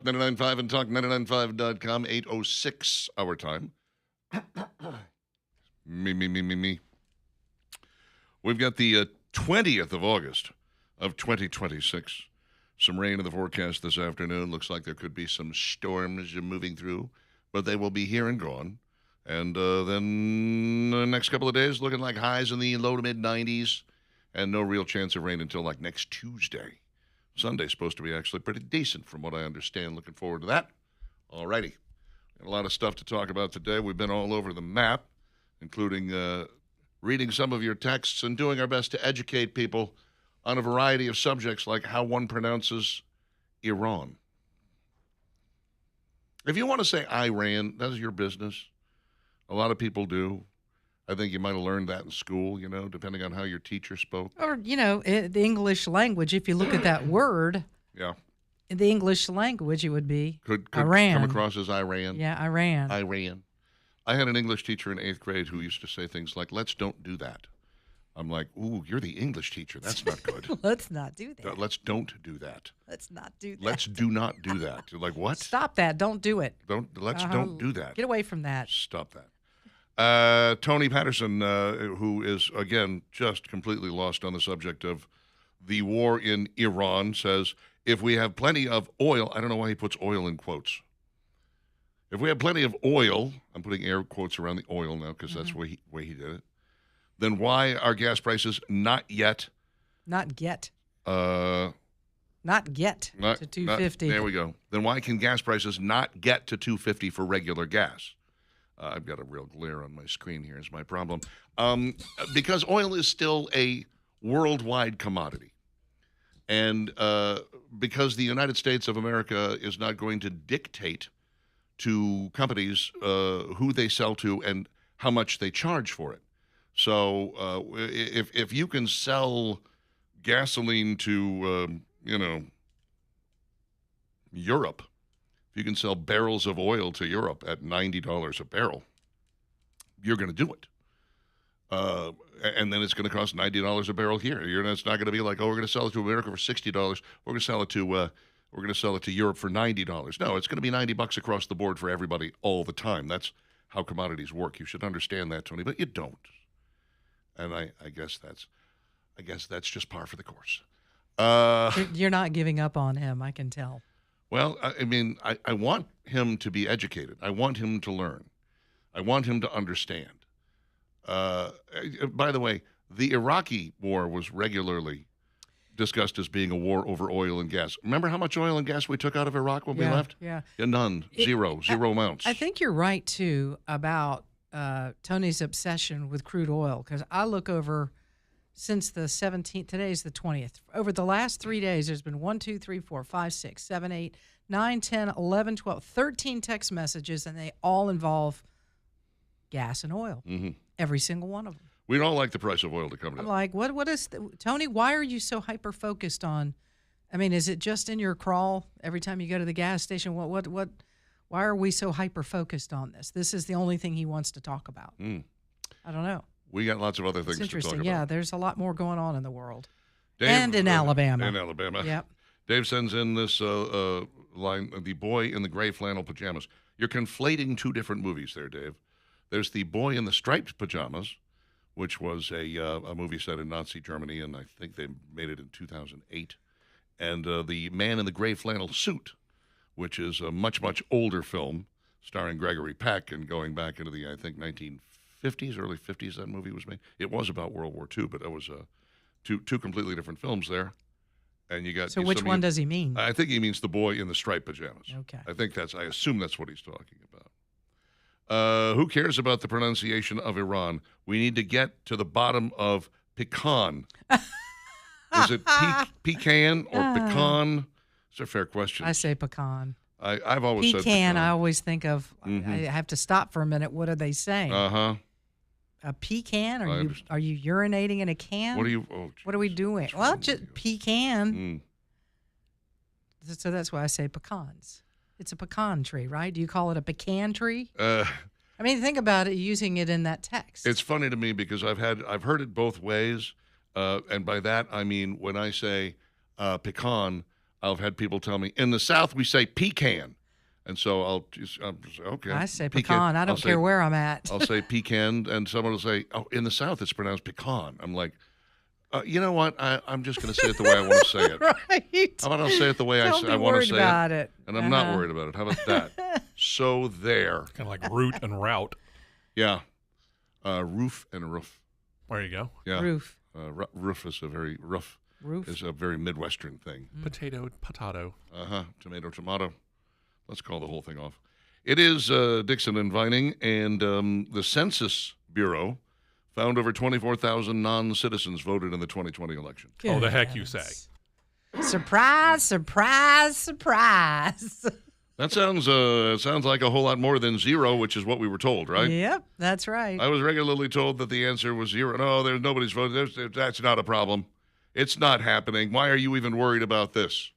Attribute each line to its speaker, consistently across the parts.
Speaker 1: 99.5 and talk995.com, 8:06 our time. Me. We've got the 20th of August of 2026. Some rain in the forecast this afternoon. Looks like there could be some storms moving through, but they will be here and gone. And then the next couple of days looking like highs in the low to mid 90s and no real chance of rain until like next Tuesday. Sunday's supposed to be actually pretty decent from what I understand. Looking forward to that. All righty. Got a lot of stuff to talk about today. We've been all over the map, including reading some of your texts and doing our best to educate people on a variety of subjects like how one pronounces Iran. If you want to say Iran, that's your business. A lot of people do. I think you might have learned that in school, depending on how your teacher spoke.
Speaker 2: Or, the English language, if you look at that word,
Speaker 1: Yeah.
Speaker 2: in the English language, it would be
Speaker 1: Could
Speaker 2: Iran.
Speaker 1: come across as Iran.
Speaker 2: Yeah, Iran.
Speaker 1: Iran. I had an English teacher in 8th grade who used to say things like, let's don't do that. I'm like, ooh, you're the English teacher. That's not good.
Speaker 2: Let's not do that.
Speaker 1: Let's don't do that.
Speaker 2: Let's not do that.
Speaker 1: Let's do not do that. You're like, what?
Speaker 2: Stop that. Don't do it.
Speaker 1: Don't do that.
Speaker 2: Get away from that.
Speaker 1: Stop that. Tony Patterson, who is, again, just completely lost on the subject of the war in Iran, says, if we have plenty of oil, I don't know why he puts oil in quotes. If we have plenty of oil, I'm putting air quotes around the oil now because that's the way he did it, then why are gas prices not get
Speaker 2: to 250?
Speaker 1: There we go. Then why can gas prices not get to 250 for regular gas? I've got a real glare on my screen here is my problem. Because oil is still a worldwide commodity. And because the United States of America is not going to dictate to companies who they sell to and how much they charge for it. So if you can sell gasoline to, Europe, if you can sell barrels of oil to Europe at $90 a barrel, you're going to do it. And then it's going to cost $90 a barrel here. It's not going to be like, we're going to sell it to America for $60. We're going to sell it to Europe for $90. No, it's going to be $90 across the board for everybody all the time. That's how commodities work. You should understand that, Tony, but you don't. And I guess that's just par for the course.
Speaker 2: You're not giving up on him, I can tell.
Speaker 1: Well, I want him to be educated. I want him to learn. I want him to understand. By the way, the Iraqi war was regularly discussed as being a war over oil and gas. Remember how much oil and gas we took out of Iraq when we left?
Speaker 2: Yeah.
Speaker 1: None. Zero amounts.
Speaker 2: I think you're right, too, about Tony's obsession with crude oil, because I look over since the 17th, today's the 20th. Over the last 3 days, there's been 1, 2, 3, 4, 5, 6, 7, 8, 9, 10, 11, 12, 13 text messages, and they all involve gas and oil.
Speaker 1: Mm-hmm.
Speaker 2: Every single one of them.
Speaker 1: We don't like the price of oil to come down.
Speaker 2: I'm like, what is, Tony, why are you so hyper-focused on, is it just in your crawl every time you go to the gas station? Why are we so hyper-focused on this? This is the only thing he wants to talk about. I don't know.
Speaker 1: We got lots of other things to talk about.
Speaker 2: Interesting. Yeah, there's a lot more going on in the world. Dave, and in Alabama.
Speaker 1: In Alabama.
Speaker 2: Yep.
Speaker 1: Dave sends in this line, the boy in the gray flannel pajamas. You're conflating two different movies there, Dave. There's the boy in the striped pajamas, which was a movie set in Nazi Germany, and I think they made it in 2008. And the man in the gray flannel suit, which is a much, much older film starring Gregory Peck and going back into the, I think, 1950s, early 50s that movie was made. It was about World War II, but that was two completely different films there. And you got.
Speaker 2: So which one does he mean?
Speaker 1: I think he means the boy in the striped pajamas.
Speaker 2: Okay.
Speaker 1: I assume that's what he's talking about. Who cares about the pronunciation of Iran? We need to get to the bottom of pecan. Is it pecan or pecan? It's a fair question.
Speaker 2: I say pecan.
Speaker 1: I've always said
Speaker 2: pecan.
Speaker 1: pecan.
Speaker 2: I always think of, I have to stop for a minute. What are they saying?
Speaker 1: Uh-huh.
Speaker 2: A pecan? Are you urinating in a can?
Speaker 1: What
Speaker 2: are we doing? Well, just pecan. So that's why I say pecans. It's a pecan tree, right? Do you call it a pecan tree? Think about it, using it in that text.
Speaker 1: It's funny to me because I've heard it both ways, and by that I mean when I say pecan, I've had people tell me, in the South, we say pecan. And so I'll just say, okay.
Speaker 2: I say pecan. I don't care where I'm at.
Speaker 1: I'll say pecan, and someone will say, oh, in the South, it's pronounced pecan. I'm like, you know what? I'm just going to say it the way I want to say it.
Speaker 2: Right.
Speaker 1: How about I'll say it the way I want to say
Speaker 2: worried about it.
Speaker 1: And I'm not worried about it. How about that? So there.
Speaker 3: Kind of like root and route.
Speaker 1: Yeah. Roof and roof.
Speaker 3: There you go.
Speaker 1: Yeah.
Speaker 2: Roof.
Speaker 1: Roof is a very rough.
Speaker 2: Roof
Speaker 1: is a very Midwestern thing.
Speaker 3: Potato, potato.
Speaker 1: Tomato, tomato. Let's call the whole thing off. It is Dixon and Vining, and the Census Bureau found over 24,000 non-citizens voted in the 2020 election.
Speaker 3: Oh, the heck you say.
Speaker 2: Surprise, surprise, surprise.
Speaker 1: That sounds like a whole lot more than zero, which is what we were told, right?
Speaker 2: Yep, that's right.
Speaker 1: I was regularly told that the answer was zero. No, there's nobody's voted. That's not a problem. It's not happening. Why are you even worried about this?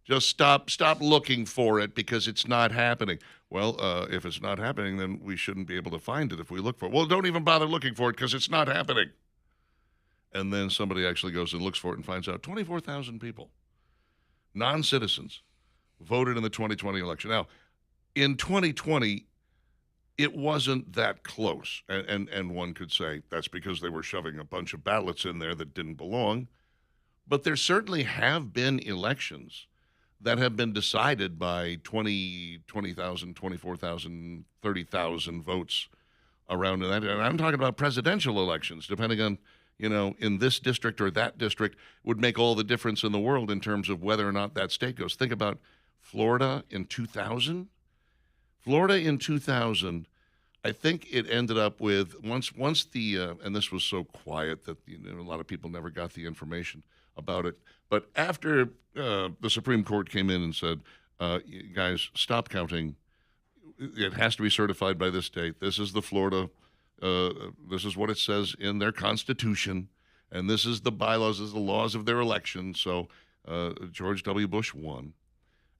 Speaker 1: Just stop looking for it because it's not happening. Well, if it's not happening, then we shouldn't be able to find it if we look for it. Well, don't even bother looking for it because it's not happening. And then somebody actually goes and looks for it and finds out 24,000 people, non-citizens, voted in the 2020 election. Now, in 2020, it wasn't that close. And one could say that's because they were shoving a bunch of ballots in there that didn't belong. But there certainly have been elections that have been decided by 20,000, 24,000, 30,000 votes around that. And I'm talking about presidential elections, depending on, in this district or that district, would make all the difference in the world in terms of whether or not that state goes. Think about Florida in 2000. Florida in 2000, I think it ended up with, once the, and this was so quiet that a lot of people never got the information about it. But after the Supreme Court came in and said, guys, stop counting. It has to be certified by this date. This is the Florida, this is what it says in their Constitution, and this is the bylaws, this is the laws of their election. So George W. Bush won.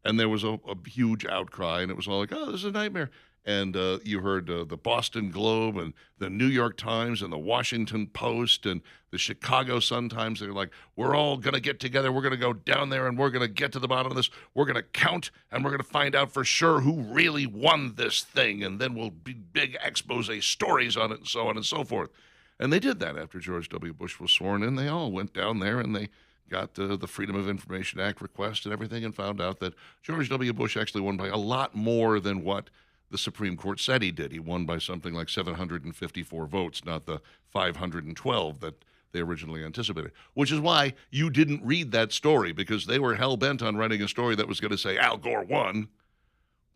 Speaker 1: And there was a huge outcry, and it was all like, oh, this is a nightmare. And you heard the Boston Globe and the New York Times and the Washington Post and the Chicago Sun-Times. They're like, we're all going to get together. We're going to go down there, and we're going to get to the bottom of this. We're going to count, and we're going to find out for sure who really won this thing. And then we'll be big expose stories on it and so on and so forth. And they did that after George W. Bush was sworn in. They all went down there, and they got the Freedom of Information Act request and everything and found out that George W. Bush actually won by a lot more than what the Supreme Court said he did. He won by something like 754 votes, not the 512 that they originally anticipated, which is why you didn't read that story, because they were hell-bent on writing a story that was going to say Al Gore won.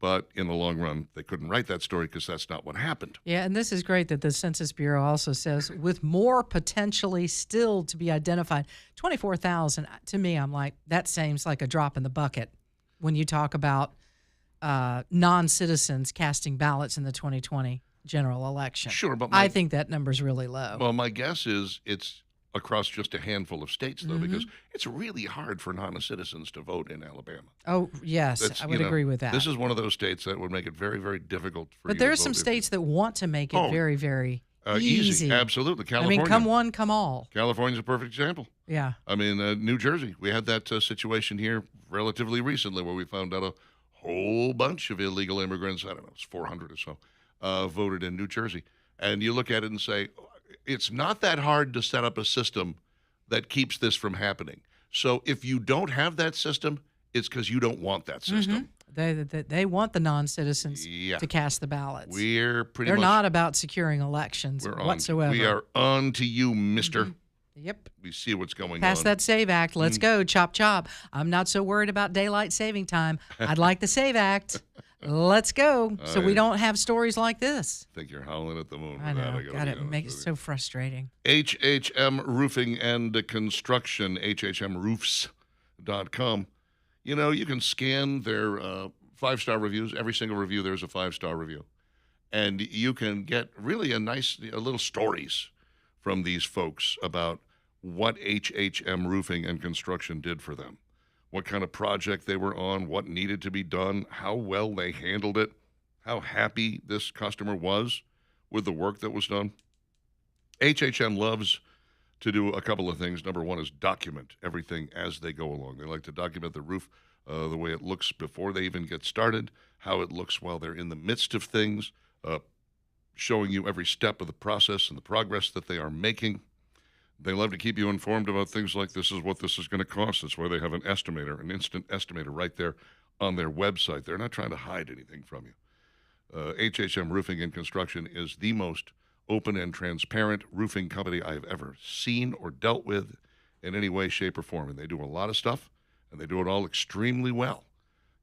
Speaker 1: But in the long run, they couldn't write that story because that's not what happened.
Speaker 2: Yeah, and this is great that the Census Bureau also says, with more potentially still to be identified, 24,000, to me, I'm like, that seems like a drop in the bucket when you talk about non-citizens casting ballots in the 2020 general election.
Speaker 1: Sure, but
Speaker 2: I think that number's really low.
Speaker 1: Well, my guess is it's across just a handful of states, though, because it's really hard for non-citizens to vote in Alabama.
Speaker 2: Oh, yes, I would agree with that.
Speaker 1: This is one of those states that would make it very, very difficult for you to vote.
Speaker 2: But there are some states that want to make it very, very easy.
Speaker 1: Absolutely. California.
Speaker 2: I mean, come one, come all.
Speaker 1: California's a perfect example.
Speaker 2: Yeah.
Speaker 1: I mean, New Jersey. We had that situation here relatively recently where we found out a whole bunch of illegal immigrants, I don't know, it's 400 or so, voted in New Jersey. And you look at it and say, it's not that hard to set up a system that keeps this from happening. So if you don't have that system, it's because you don't want that system.
Speaker 2: They want the non-citizens to cast the ballots.
Speaker 1: They're
Speaker 2: not about securing elections whatsoever.
Speaker 1: We are on to you, mister.
Speaker 2: Yep.
Speaker 1: We see what's going on.
Speaker 2: Pass that SAVE Act. Let's go. Chop, chop. I'm not so worried about daylight saving time. I'd like the SAVE Act. Let's go. So we don't have stories like this.
Speaker 1: I think you're howling at the moon.
Speaker 2: I know. God, it makes it so frustrating.
Speaker 1: HHM Roofing and Construction, hhmroofs.com. You know, you can scan their 5-star reviews. Every single review, there's a 5-star review. And you can get really a little stories from these folks about what HHM Roofing and Construction did for them, what kind of project they were on, what needed to be done, how well they handled it, how happy this customer was with the work that was done. HHM loves to do a couple of things. Number one is document everything as they go along. They like to document the roof, the way it looks before they even get started, how it looks while they're in the midst of things, showing you every step of the process and the progress that they are making. They love to keep you informed about things like this is what this is going to cost. That's why they have an estimator, an instant estimator right there on their website. They're not trying to hide anything from you. HHM Roofing and Construction is the most open and transparent roofing company I have ever seen or dealt with in any way, shape, or form. And they do a lot of stuff, and they do it all extremely well.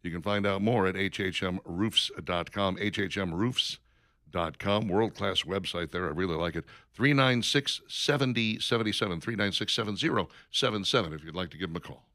Speaker 1: You can find out more at hhmroofs.com, hhmroofs.com. World-class website there. I really like it. 396-7077, 396-7077 if you'd like to give them a call.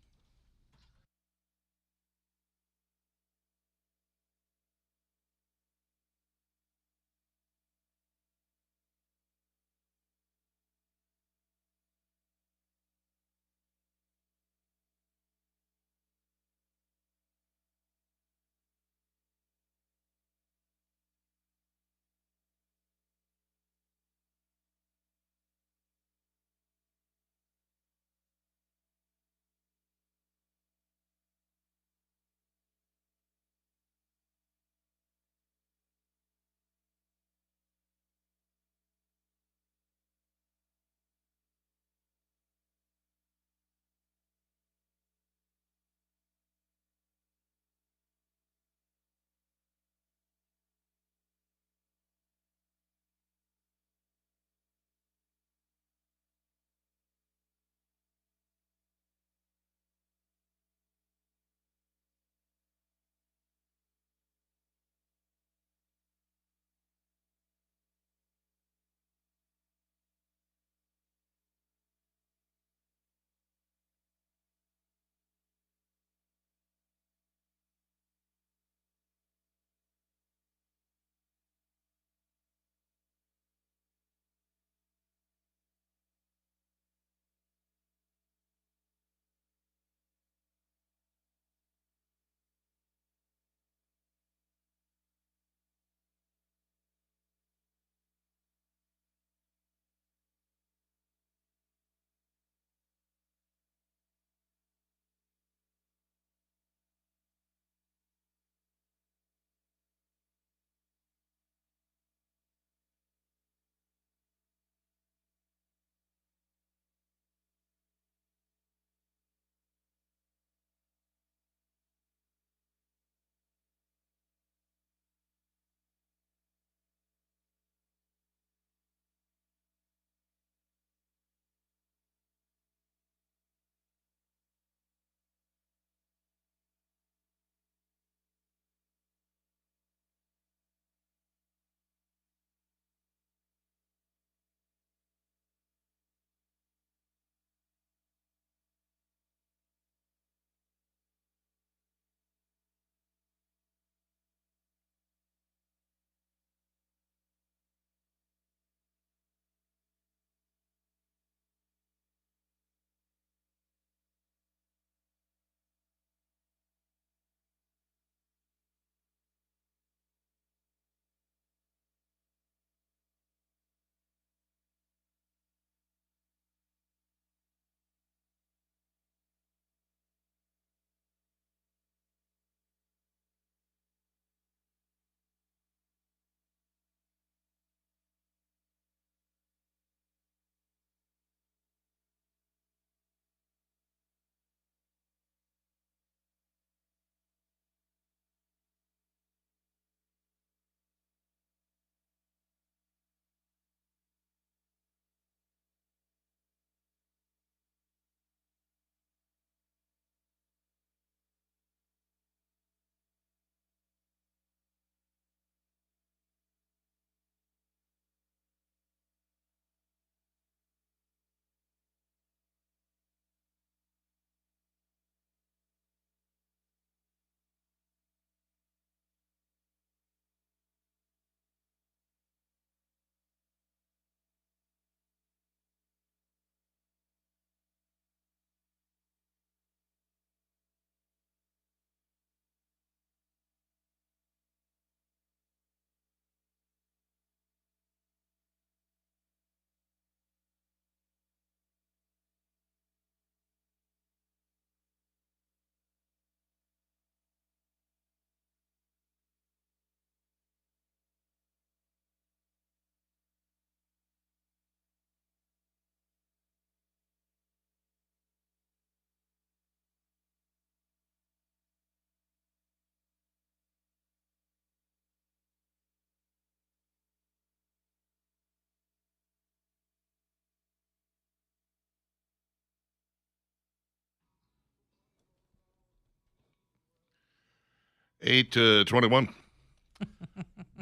Speaker 1: 8:21.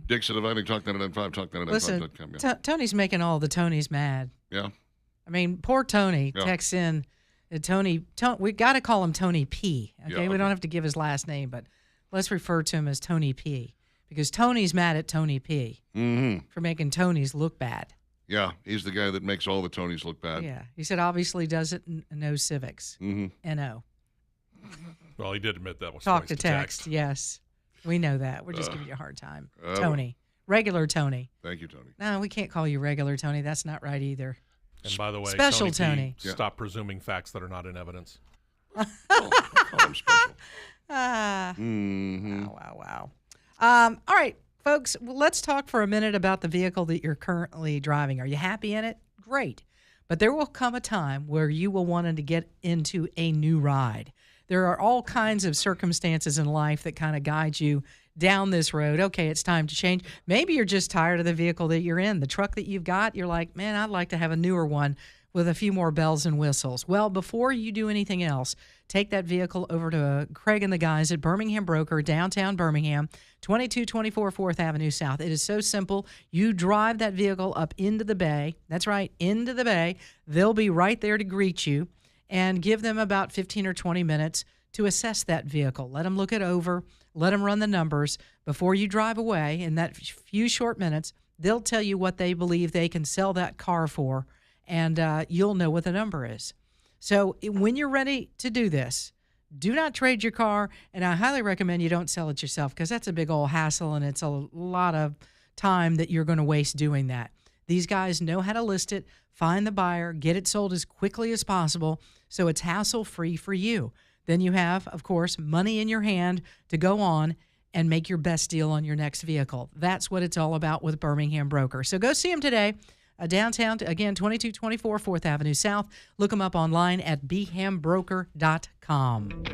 Speaker 1: Dixon inviting Talk 99.5, Talk
Speaker 2: Listen,
Speaker 1: 99.5.com. Yeah.
Speaker 2: Tony's making all the Tonys mad.
Speaker 1: Yeah.
Speaker 2: I mean, poor Tony
Speaker 1: Yeah.
Speaker 2: texts in. Tony, we got to call him Tony P. Okay?
Speaker 1: Yeah,
Speaker 2: We
Speaker 1: okay.
Speaker 2: don't have to give his last name, but let's refer to him as Tony P. Because Tony's mad at Tony P.
Speaker 1: Mm-hmm.
Speaker 2: for making Tonys look bad.
Speaker 1: Yeah, he's the guy that makes all the Tonys look bad.
Speaker 2: Yeah, he said obviously doesn't know civics.
Speaker 1: Mm-hmm.
Speaker 2: N-O.
Speaker 3: Well, he did admit that was
Speaker 2: Talk
Speaker 3: twice
Speaker 2: to text. Yes, we know that. We're just giving you a hard time. Tony, regular Tony.
Speaker 1: Thank you, Tony.
Speaker 2: No, we can't call you regular Tony. That's not right either.
Speaker 3: And by the way,
Speaker 2: Special
Speaker 3: Tony.
Speaker 2: Tony.
Speaker 3: Stop presuming facts that are not in evidence.
Speaker 1: Oh, call him special.
Speaker 2: Ah.
Speaker 1: Mm-hmm.
Speaker 2: Wow. All right, folks, well, let's talk for a minute about the vehicle that you're currently driving. Are you happy in it? Great. But there will come a time where you will want to get into a new ride. There are all kinds of circumstances in life that kind of guide you down this road. Okay, it's time to change. Maybe you're just tired of the vehicle that you're in. The truck that you've got, you're like, man, I'd like to have a newer one with a few more bells and whistles. Well, before you do anything else, take that vehicle over to Craig and the guys at Birmingham Broker, downtown Birmingham, 2224 4th Avenue South. It is so simple. You drive that vehicle up into the bay. That's right, into the bay. They'll be right there to greet you, and give them about 15 or 20 minutes to assess that vehicle. Let them look it over. Let them run the numbers. Before you drive away, in that few short minutes, they'll tell you what they believe they can sell that car for, and you'll know what the number is. So when you're ready to do this, do not trade your car, and I highly recommend you don't sell it yourself, because that's a big old hassle, and it's a lot of time that you're going to waste doing that. These guys know how to list it, find the buyer, get it sold as quickly as possible, so it's hassle-free for you. Then you have, of course, money in your hand to go on and make your best deal on your next vehicle. That's what it's all about with Birmingham Broker. So go see them today. Downtown, again, 2224 4th Avenue South. Look them up online at bhambroker.com.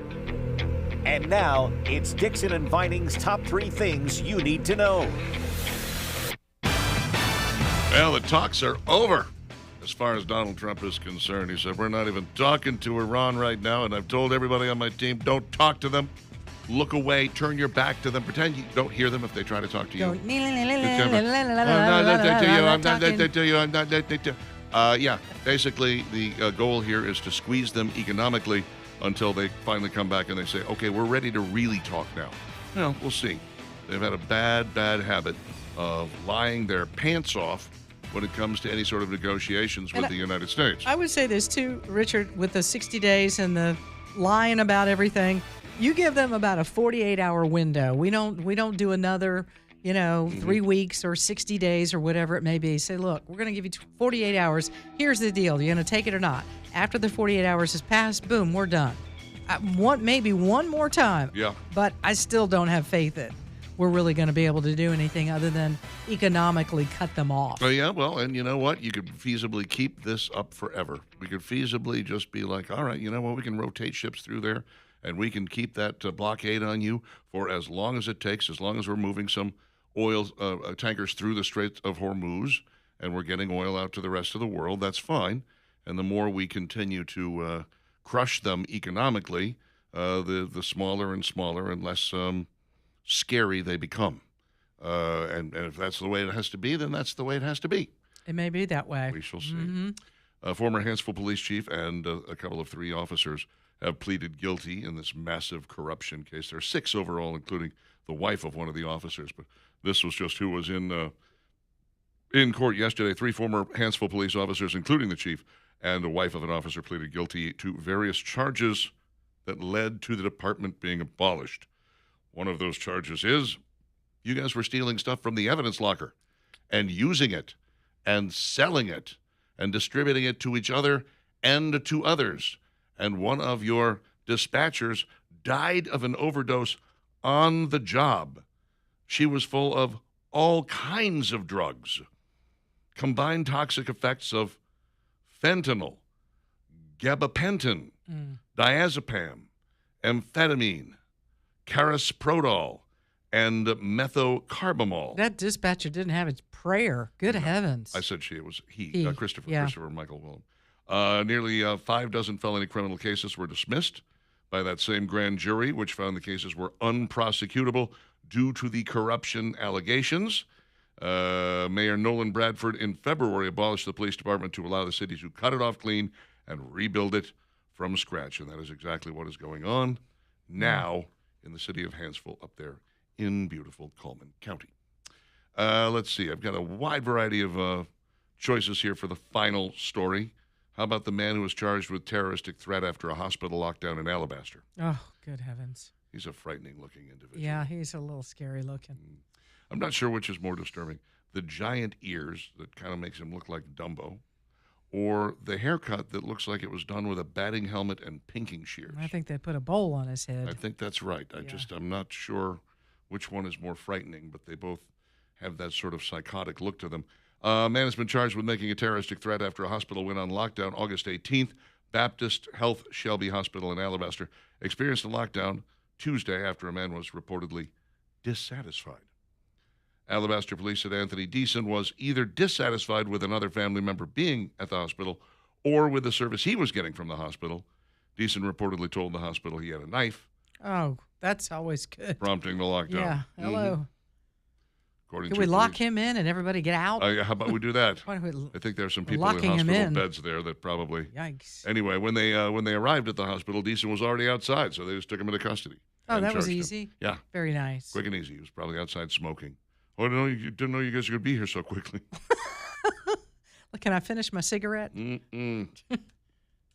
Speaker 4: And now, it's Dixon and Vining's top 3 things you need to know.
Speaker 1: Well, the talks are over as far as Donald Trump is concerned. He said, we're not even talking to Iran right now, and I've told everybody on my team, don't talk to them. Look away, turn your back to them, pretend you don't hear them if they try to talk to you. Yeah, basically the goal here is to squeeze them economically until they finally come back and they say, okay, we're ready to really talk now. Well, we'll see. They've had a bad habit of lying their pants off when it comes to any sort of negotiations with the United States.
Speaker 2: I would say this too, Richard, with the 60 days and the lying about everything. You give them about a 48-hour window. We don't do another, 3 weeks or 60 days or whatever it may be. Say, look, we're going to give you 48 hours. Here's the deal. You're going to take it or not. After the 48 hours has passed, boom, we're done. Maybe one more time.
Speaker 1: Yeah.
Speaker 2: But I still don't have faith that we're really going to be able to do anything other than economically cut them off.
Speaker 1: Oh, yeah, well, and you know what? You could feasibly keep this up forever. We could feasibly just be like, all right, you know what? We can rotate ships through there, and we can keep that blockade on you for as long as it takes, as long as we're moving some oil tankers through the Strait of Hormuz, and we're getting oil out to the rest of the world. That's fine. And the more we continue to crush them economically, the smaller and smaller and less scary they become. And if that's the way it has to be, then that's the way it has to be.
Speaker 2: It may be that way.
Speaker 1: We shall see. Former Hansville police chief and a couple of 3 officers have pleaded guilty in this massive corruption case. There are 6 overall, including the wife of one of the officers. But this was just who was in court yesterday. 3 former Hansville police officers, including the chief and the wife of an officer, pleaded guilty to various charges that led to the department being abolished. One of those charges is you guys were stealing stuff from the evidence locker and using it and selling it and distributing it to each other and to others. And one of your dispatchers died of an overdose on the job. She was full of all kinds of drugs, combined toxic effects of fentanyl, gabapentin, diazepam, amphetamine, carisoprodol, and methocarbamol.
Speaker 2: That dispatcher didn't have his prayer. Good heavens.
Speaker 1: I said she. It was he. Christopher
Speaker 2: yeah.
Speaker 1: Michael Willem. Nearly 5 dozen felony criminal cases were dismissed by that same grand jury, which found the cases were unprosecutable due to the corruption allegations. Mayor Nolan Bradford in February abolished the police department to allow the city to cut it off clean and rebuild it from scratch. And that is exactly what is going on now in the city of Hansville up there in beautiful Coleman County. Let's see. I've got a wide variety of choices here for the final story. How about the man who was charged with terroristic threat after a hospital lockdown in Alabaster?
Speaker 2: Oh, good heavens.
Speaker 1: He's a frightening-looking individual.
Speaker 2: Yeah, he's a little scary looking.
Speaker 1: I'm not sure which is more disturbing, the giant ears that kind of makes him look like Dumbo, or the haircut that looks like it was done with a batting helmet and pinking shears.
Speaker 2: I think they put a bowl on his
Speaker 1: I
Speaker 2: head.
Speaker 1: think that's right. I'm not sure which one is more frightening, but they both have that sort of psychotic look to them. A man has been charged with making a terroristic threat after a hospital went on lockdown August 18th. Baptist Health Shelby Hospital in Alabaster experienced a lockdown Tuesday after a man was reportedly dissatisfied. Alabaster police said Anthony Deason was either dissatisfied with another family member being at the hospital or with the service he was getting from the hospital. Deason reportedly told the hospital he had a knife,
Speaker 2: Oh, that's always good.
Speaker 1: prompting the lockdown.
Speaker 2: Yeah, hello.
Speaker 1: According
Speaker 2: Can
Speaker 1: to
Speaker 2: we lock
Speaker 1: police.
Speaker 2: him in and everybody get out?
Speaker 1: How about we do that?
Speaker 2: Why don't we,
Speaker 1: I think there's some people in
Speaker 2: locking him
Speaker 1: hospital
Speaker 2: in.
Speaker 1: beds there that probably.
Speaker 2: yikes.
Speaker 1: Anyway, when they arrived at the hospital, Deason was already outside, so they just took him into custody.
Speaker 2: Oh,
Speaker 1: and
Speaker 2: that was
Speaker 1: charged him.
Speaker 2: easy.
Speaker 1: Yeah,
Speaker 2: Very nice.
Speaker 1: quick and easy. He was probably outside smoking. Oh, didn't know you guys would be here so quickly.
Speaker 2: Look, can I finish my cigarette
Speaker 1: Mm-mm.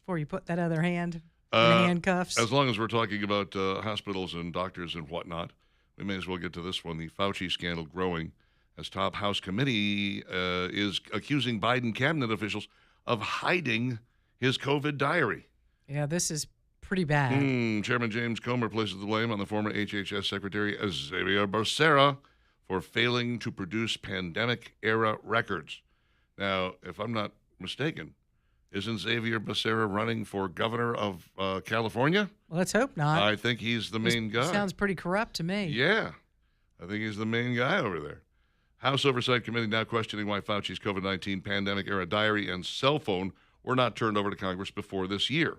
Speaker 2: before you put that other hand in
Speaker 1: Uh,
Speaker 2: handcuffs?
Speaker 1: As long as we're talking about hospitals and doctors and whatnot, we may as well get to this one. The Fauci scandal growing as top House committee is accusing Biden cabinet officials of hiding his COVID diary.
Speaker 2: Yeah, this is pretty bad.
Speaker 1: Chairman James Comer places the blame on the former HHS Secretary Xavier Becerra for failing to produce pandemic-era records. Now, if I'm not mistaken, isn't Xavier Becerra running for governor of California?
Speaker 2: Well, let's hope not.
Speaker 1: I think he's the main guy.
Speaker 2: Sounds pretty corrupt to me.
Speaker 1: Yeah, I think he's the main guy over there. House Oversight Committee now questioning why Fauci's COVID-19 pandemic-era diary and cell phone were not turned over to Congress before this year.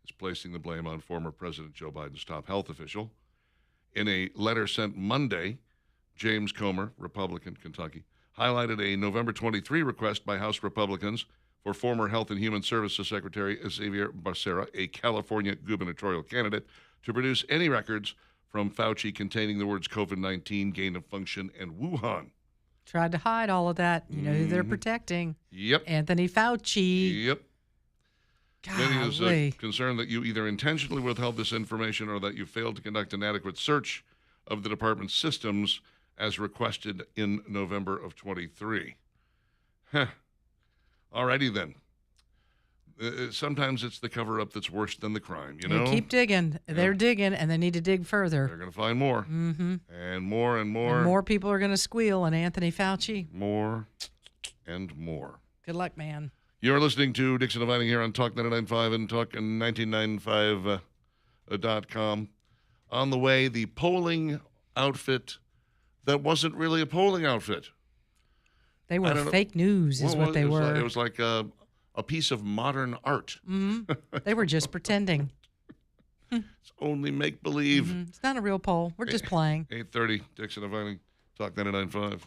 Speaker 1: It's placing the blame on former President Joe Biden's top health official. In a letter sent Monday, James Comer, Republican, Kentucky, highlighted a November 23 request by House Republicans for former Health and Human Services Secretary Xavier Becerra, a California gubernatorial candidate, to produce any records from Fauci containing the words COVID-19, gain of function, and Wuhan.
Speaker 2: Tried to hide all of that. You know who they're
Speaker 1: Mm-hmm.
Speaker 2: protecting?
Speaker 1: Yep.
Speaker 2: Anthony Fauci.
Speaker 1: Yep. Committee is
Speaker 2: Golly.
Speaker 1: concerned that you either intentionally withheld this information or that you failed to conduct an adequate search of the department's systems as requested in November of 23. Huh. Alrighty then. Sometimes it's the cover-up that's worse than the crime, you know?
Speaker 2: They keep digging. They're digging, and they need to dig further.
Speaker 1: They're going to find more.
Speaker 2: Mm-hmm.
Speaker 1: And more and more.
Speaker 2: And more people are going to squeal on Anthony Fauci.
Speaker 1: More and more.
Speaker 2: Good luck, man.
Speaker 1: You're listening to Dixon and Vining here on Talk 99.5 and Talk1995.com. On the way, the polling outfit that wasn't really a polling outfit.
Speaker 2: They
Speaker 1: I
Speaker 2: were
Speaker 1: don't know.
Speaker 2: fake news, is what they were.
Speaker 1: It was like a piece of modern art.
Speaker 2: They were just pretending.
Speaker 1: It's only make-believe.
Speaker 2: It's not a real poll. We're just playing.
Speaker 1: 8:30, Dixon and Vining, Talk 99.5.